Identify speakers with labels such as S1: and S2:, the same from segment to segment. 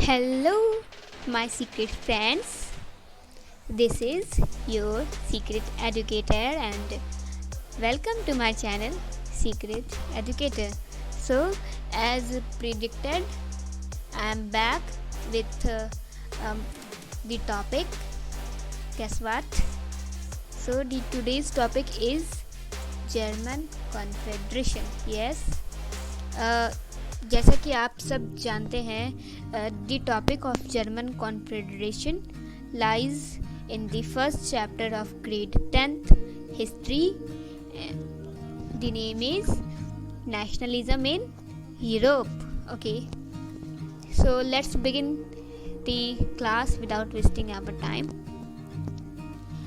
S1: Hello, my secret friends. This is your secret educator, and welcome to my channel, Secret Educator. So, as predicted, I am back with the topic. Guess what? So, today's topic is German Confederation. Yes. जैसा कि आप सब जानते हैं, the topic of German confederation lies in the first chapter of grade 10th history. The name is nationalism in Europe. Okay, so let's begin the class without wasting our time.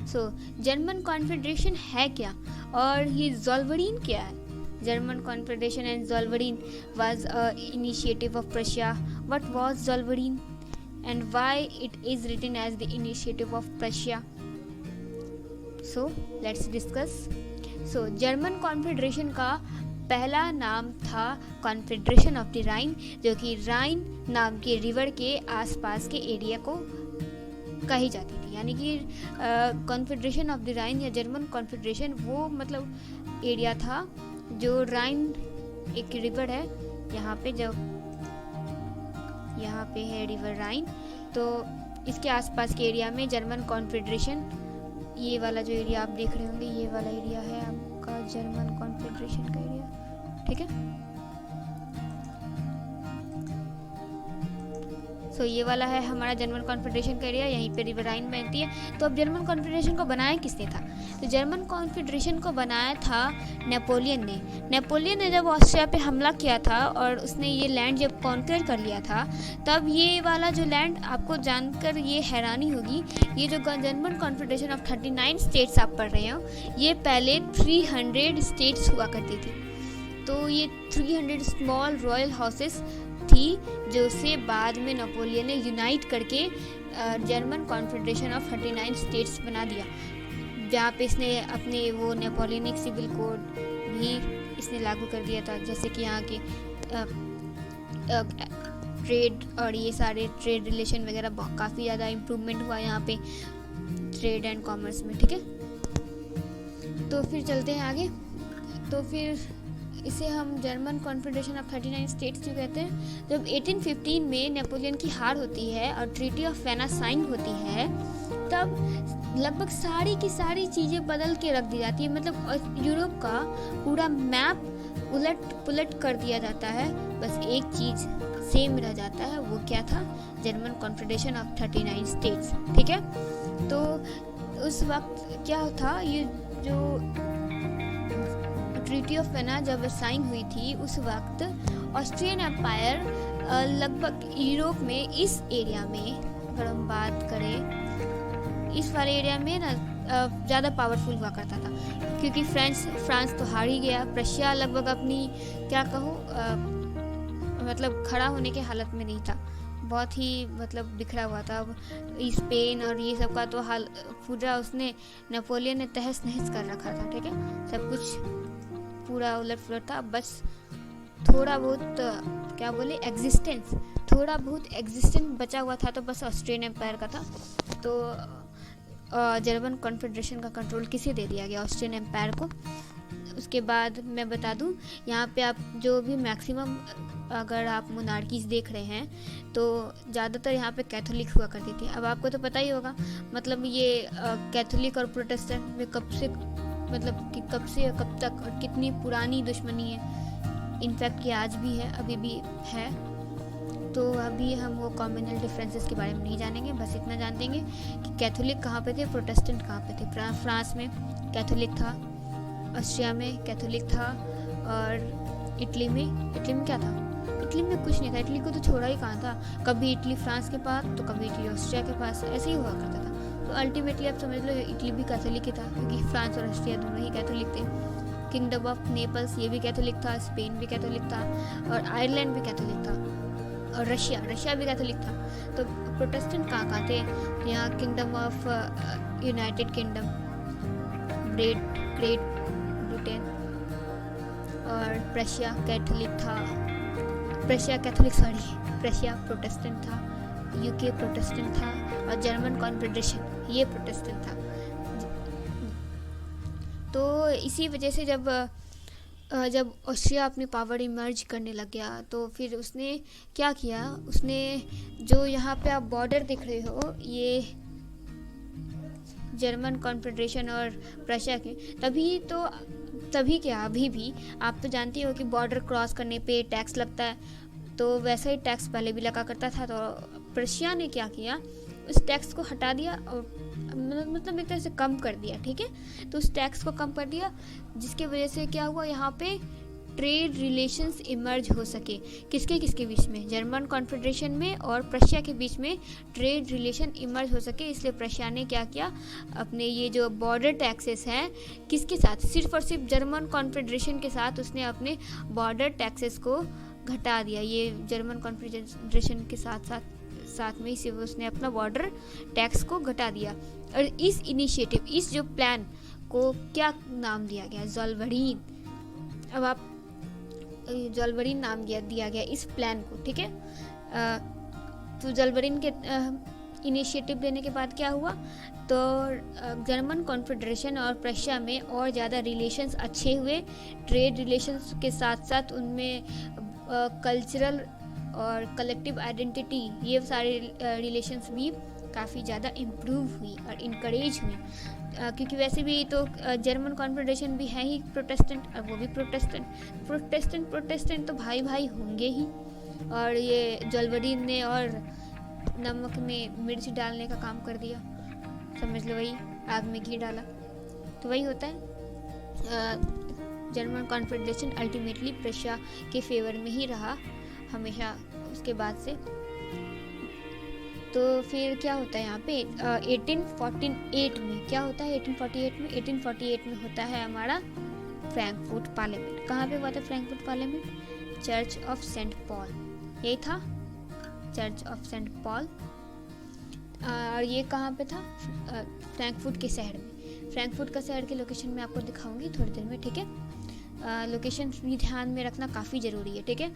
S1: So German confederation है क्या और ये ज़ोल्वरीन क्या है? German Confederation and Zollverein was an initiative of Prussia. What was Zollverein and why it is written as the initiative of Prussia? So let's discuss. So German Confederation का पहला नाम था कॉन्फेडरेशन ऑफ द राइन, जो कि राइन नाम के river के आसपास के एरिया को कही जाती थी. यानी कि कॉन्फेडरेशन ऑफ द राइन या जर्मन कॉन्फेडरेशन वो मतलब एरिया था जो राइन एक रिवर है. यहाँ पे है रिवर राइन, तो इसके आसपास के एरिया में जर्मन कॉन्फेडरेशन, ये वाला जो एरिया आप देख रहे होंगे, ये वाला एरिया है आपका जर्मन कॉन्फेडरेशन का एरिया. ठीक है, सो ये वाला है हमारा जर्मन कॉन्फेडरेशन का एरिया. यहीं पे रिवर राइन बहती है. तो अब जर्मन कॉन्फेडरेशन को बनाया किसने था? तो जर्मन कॉन्फेडरेशन को बनाया था नेपोलियन ने. नेपोलियन ने जब ऑस्ट्रिया पे हमला किया था और उसने ये लैंड जब कॉन्कर कर लिया था, तब ये वाला जो लैंड, आपको जानकर ये हैरानी होगी, ये जो जर्मन कॉन्फेडरेशन ऑफ 39 स्टेट्स आप पढ़ रहे हो, ये पहले 300 स्टेट्स हुआ करती थी. तो ये 300 स्मॉल रॉयल हाउसेस थी, जो से बाद में नेपोलियन ने यूनाइट करके जर्मन कॉन्फेडरेशन ऑफ 39 स्टेट्स बना दिया, जहाँ पे इसने अपने वो नेपोलियनिक सिविल कोड भी इसने लागू कर दिया था. जैसे कि यहाँ के ट्रेड और ये सारे ट्रेड रिलेशन वगैरह काफ़ी ज़्यादा इम्प्रूवमेंट हुआ यहाँ पे ट्रेड एंड कॉमर्स में. ठीक है, तो फिर चलते हैं आगे. तो फिर इसे हम जर्मन कॉन्फेडरेशन ऑफ 39 स्टेट्स क्यों कहते हैं? जब 1815 में नेपोलियन की हार होती है और ट्रीटी ऑफ वेना साइन होती है, तब लगभग सारी की सारी चीज़ें बदल के रख दी जाती है. मतलब यूरोप का पूरा मैप उलट पुलट कर दिया जाता है. बस एक चीज़ सेम रह जाता है. वो क्या था? German confederation of 39 states. ठीक है, तो उस वक्त क्या था, ये जो ट्रीटी ऑफ वेना जब साइन हुई थी, उस वक्त ऑस्ट्रियन एम्पायर लगभग यूरोप में इस एरिया में, अगर हम बात करें, इस वाले एरिया में ना ज़्यादा पावरफुल हुआ करता था, क्योंकि फ्रांस तो हार ही गया. प्रशिया लगभग अपनी क्या कहूँ मतलब खड़ा होने के हालत में नहीं था, बहुत ही मतलब बिखरा हुआ था. स्पेन और ये सब का तो हाल पूरा उसने नेपोलियन ने तहस नहस कर रखा था. ठीक है, सब कुछ पूरा उलट पुलट था. बस थोड़ा बहुत क्या बोले थोड़ा बहुत एग्जिस्टेंस बचा हुआ था, तो बस ऑस्ट्रियन एम्पायर का था. तो जर्मन कॉन्फेडरेशन का कंट्रोल किसे दे दिया गया? ऑस्ट्रियन एम्पायर को. उसके बाद मैं बता दूं, यहाँ पे आप जो भी मैक्सिमम अगर आप मोनार्कीज देख रहे हैं, तो ज़्यादातर यहाँ पे कैथोलिक हुआ करती थी. अब आपको तो पता ही होगा, मतलब ये कैथोलिक और प्रोटेस्टेंट में कब से कब तक और कितनी पुरानी दुश्मनी है. इनफैक्ट ये आज भी है, अभी भी है. तो अभी हम वो कॉम्युनल डिफरेंसेस के बारे में नहीं जानेंगे. बस इतना जान देंगे कि कैथोलिक कहाँ पे थे, प्रोटेस्टेंट कहाँ पे थे. फ्रांस में कैथोलिक था, ऑस्ट्रिया में कैथोलिक था, और इटली में क्या था? इटली में कुछ नहीं था. इटली को तो छोड़ा ही कहाँ था. कभी इटली फ्रांस के पास, तो कभी इटली ऑस्ट्रिया के पास, ऐसे ही हुआ करता था. तो अल्टीमेटली आप समझ लो इटली भी कैथोलिक ही था, क्योंकि फ्रांस और ऑस्ट्रिया दोनों ही कैथोलिक थे. किंगडम ऑफ नेपल्स ये भी कैथोलिक था, स्पेन भी कैथोलिक था, और आयरलैंड भी कैथोलिक था, और रशिया भी कैथोलिक था. तो प्रोटेस्टेंट कहाँ थे? यहाँ kingdom of United kingdom, great Britain, और प्रशिया प्रोटेस्टेंट था. यूके प्रोटेस्टेंट था और जर्मन कॉन्फेडरेशन ये प्रोटेस्टेंट था। तो इसी वजह से जब ऑस्ट्रिया अपनी पावर इमर्ज करने लग गया तो फिर उसने क्या किया, उसने जो यहाँ पे आप बॉर्डर दिख रहे हो ये जर्मन कॉन्फेडरेशन और प्रशिया के, तभी क्या अभी भी आप तो जानते हो कि बॉर्डर क्रॉस करने पे टैक्स लगता है, तो वैसा ही टैक्स पहले भी लगा करता था। तो प्रशिया ने क्या किया, उस टैक्स को हटा दिया और मतलब एक तरह से कम कर दिया, ठीक है। तो उस टैक्स को कम कर दिया जिसके वजह से क्या हुआ, यहाँ पे ट्रेड रिलेशंस इमर्ज हो सके। किसके बीच में, जर्मन कॉन्फेडरेशन में और प्रशिया के बीच में ट्रेड रिलेशन इमर्ज हो सके। इसलिए प्रशिया ने क्या किया, अपने ये जो बॉर्डर टैक्सेस हैं किसके साथ, सिर्फ और सिर्फ जर्मन कॉन्फेडरेशन के साथ उसने अपने बॉर्डर टैक्सेस को घटा दिया। ये जर्मन कॉन्फेडरेशन के साथ में इसी उसने अपना बॉर्डर टैक्स को घटा दिया। और इस इनिशिएटिव, इस जो प्लान को क्या नाम दिया गया, ज़ोलबरीन। अब आप ज़ोलबरीन नाम दिया गया इस प्लान को, ठीक है। तो ज़ोलबरीन के इनिशिएटिव लेने के बाद क्या हुआ, तो जर्मन कॉन्फेडरेशन और प्रशिया में और ज़्यादा रिलेशंस अच्छे हुए। ट्रेड रिलेशंस के साथ साथ उनमें कल्चरल और कलेक्टिव आइडेंटिटी, ये सारे रिलेशंस भी काफ़ी ज़्यादा इम्प्रूव हुई और इनकरेज हुई। क्योंकि वैसे भी तो जर्मन कॉन्फेडरेशन भी है ही प्रोटेस्टेंट और वो भी प्रोटेस्टेंट तो भाई भाई होंगे ही। और ये ज़ोलबरीन ने और नमक में मिर्च डालने का काम कर दिया, समझ लो, वही आग में घी डाला, तो वही होता है। जर्मन कॉन्फेडरेशन अल्टीमेटली प्रशिया के फेवर में ही रहा हमेशा उसके बाद से। तो फिर क्या होता है यहाँ पे 1848 में क्या होता है, 1848 में होता है हमारा फ्रैंकफर्ट पार्लियामेंट। कहाँ पे हुआ था Frankfurt parliament, church of Saint Paul, यही था चर्च ऑफ सेंट पॉल। और ये कहाँ पे था, फ्रैंकफर्ट के शहर में। फ्रैंकफर्ट का शहर के लोकेशन मैं आपको दिखाऊंगी थोड़ी देर में, ठीक है। लोकेशन भी ध्यान में रखना काफ़ी ज़रूरी है, ठीक है।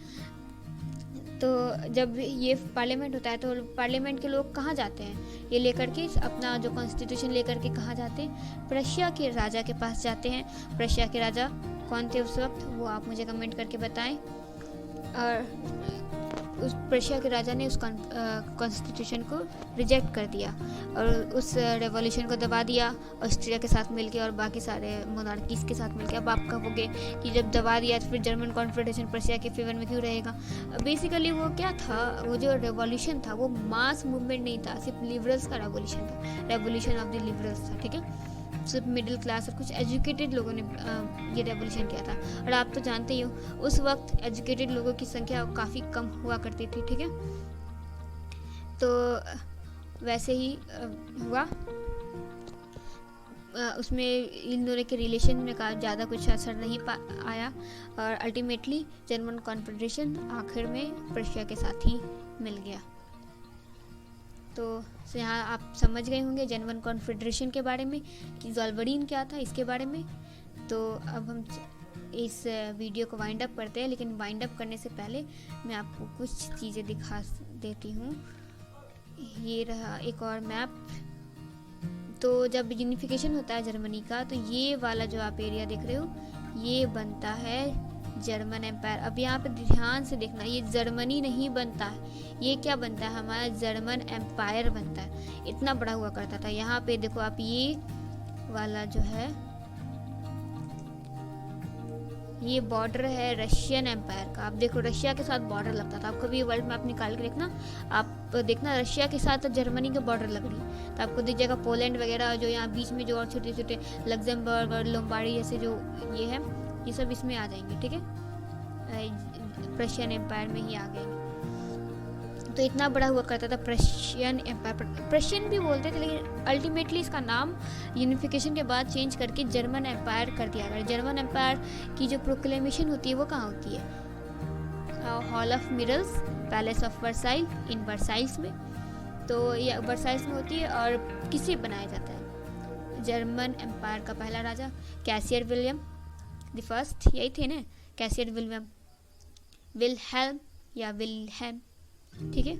S1: तो जब ये पार्लियामेंट होता है तो पार्लियामेंट के लोग कहाँ जाते हैं, ये लेकर के अपना जो कॉन्स्टिट्यूशन लेकर के कहाँ जाते हैं, प्रशिया के राजा के पास जाते हैं। प्रशिया के राजा कौन थे उस वक्त, वो आप मुझे कमेंट करके बताएं। और उस प्रशिया के राजा ने उस कॉन्स्टिट्यूशन को रिजेक्ट कर दिया और उस रेवोल्यूशन को दबा दिया ऑस्ट्रिया के साथ मिलके और बाकी सारे मोनार्कीज के साथ मिलके। अब आप कहोगे कि जब दबा दिया तो फिर जर्मन कॉन्फेडरेशन प्रशिया के फेवर में क्यों रहेगा। बेसिकली वो क्या था, वो जो रेवोल्यूशन था वो मास मूवमेंट नहीं था, सिर्फ लिबरल्स का रेवोल्यूशन था, रेवोल्यूशन ऑफ द लिबरल्स था, ठीक है। सिर्फ मिडिल क्लास और कुछ एजुकेटेड लोगों ने ये रेवोल्यूशन किया था। और आप तो जानते ही हो उस वक्त एजुकेटेड लोगों की संख्या काफ़ी कम हुआ करती थी, ठीक है। तो वैसे ही हुआ, उसमें इन दोनों के रिलेशन में ज़्यादा कुछ असर नहीं आया और अल्टीमेटली जर्मन कॉन्फेडरेशन आखिर में प्रशिया के साथ ही मिल गया। तो यहाँ आप समझ गए होंगे जर्मन कॉन्फेडरेशन के बारे में कि ज़ोलबरीन क्या था, इसके बारे में। तो अब हम इस वीडियो को वाइंड अप करते हैं, लेकिन वाइंड अप करने से पहले मैं आपको कुछ चीज़ें दिखा देती हूँ। ये रहा एक और मैप। तो जब यूनिफिकेशन होता है जर्मनी का, तो ये वाला जो आप एरिया देख रहे हो ये बनता है जर्मन एम्पायर। अब यहाँ पे ध्यान से देखना, ये जर्मनी नहीं बनता है, ये क्या बनता है, हमारा जर्मन एम्पायर बनता है। इतना बड़ा हुआ करता था। यहाँ पे देखो आप, ये वाला जो है ये बॉर्डर है रशियन एम्पायर का। आप देखो रशिया के साथ बॉर्डर लगता था। आपको भी वर्ल्ड मैप निकाल के देखना, आप देखना रशिया के साथ जर्मनी का बॉर्डर लग रही है, तो आपको दिख जाएगा पोलैंड वगैरह, जो यहाँ बीच में जो और छोटे छोटे लग्जमबर्ग और लोम्बार्डी जैसे जो ये है, ये सब इसमें आ जाएंगे, ठीक है, प्रशियन एम्पायर में ही आ गए। तो इतना बड़ा हुआ करता था प्रशियन एम्पायर। प्रशियन भी बोलते थे, लेकिन अल्टीमेटली इसका नाम यूनिफिकेशन के बाद चेंज करके जर्मन एम्पायर कर दिया गया। जर्मन एम्पायर की जो प्रोक्लेमेशन होती है वो कहाँ होती है, hall of mirrors, palace of Versailles, in Versailles में। तो ये वर्साइल्स में होती है। और किसे बनाया जाता है, जर्मन एम्पायर का पहला राजा कैसियर विलियम द फर्स्ट, यही थे ना, कैसियर विलियम, विलहेल्म या विलहेम, ठीक है।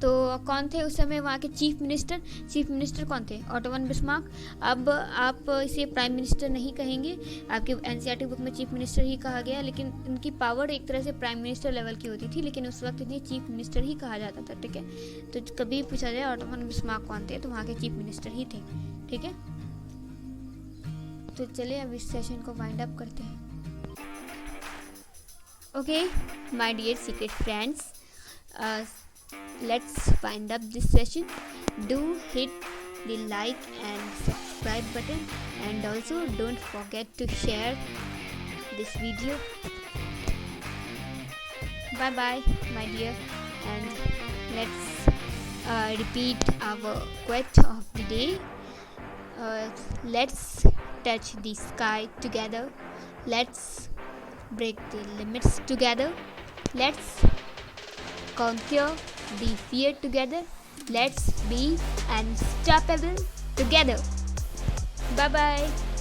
S1: तो कौन थे उस समय वहाँ के चीफ मिनिस्टर कौन थे? Auto von Bismarck. अब आप इसे प्राइम मिनिस्टर नहीं कहेंगे, आपके एनसीईआरटी बुक में चीफ मिनिस्टर ही कहा गया, लेकिन उनकी पावर एक तरह से प्राइम मिनिस्टर लेवल की होती थी, लेकिन उस वक्त इन्हें चीफ मिनिस्टर ही कहा जाता था, ठीक है। तो कभी पूछा जाए ओटो वन बिस्मार्क कौन थे, तो वहाँ के चीफ मिनिस्टर ही थे, ठीक है। तो चलिए अब इस सेशन को वाइंड अप करते हैं। Okay, my dear secret friends, let's wind up this session. Do hit the like and subscribe button, and also don't forget to share this video. Bye bye, my dear, and let's repeat our quote of the day. Let's touch the sky together. Let's break the limits together. Let's conquer the fear together. Let's be unstoppable together. Bye bye.